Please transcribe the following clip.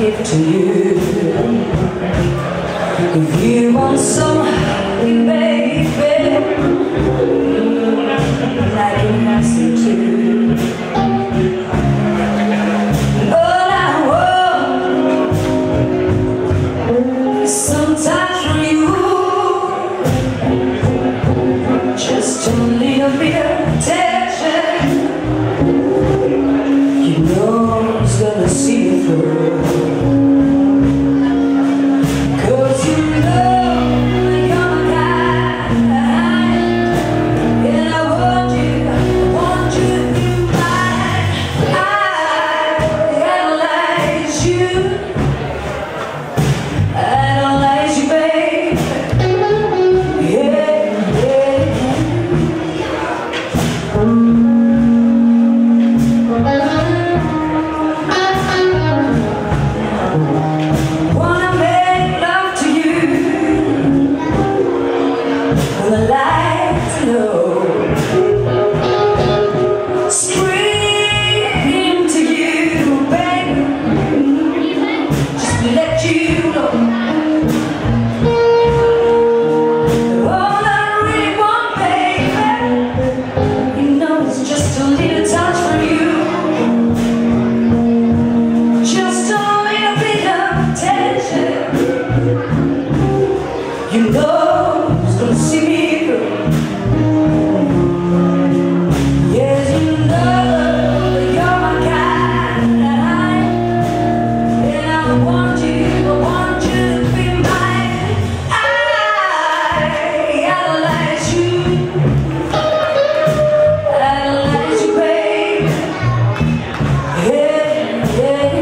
give to you. If you want some honey, baby, I can have some too. All I want is some time from you, just a little bit of attention. You know it's gonna see you through. You know it's gonna see me through. Yes, you know that you're my kind, and I want you to be mine. I idolize you, babe. Yeah, yeah.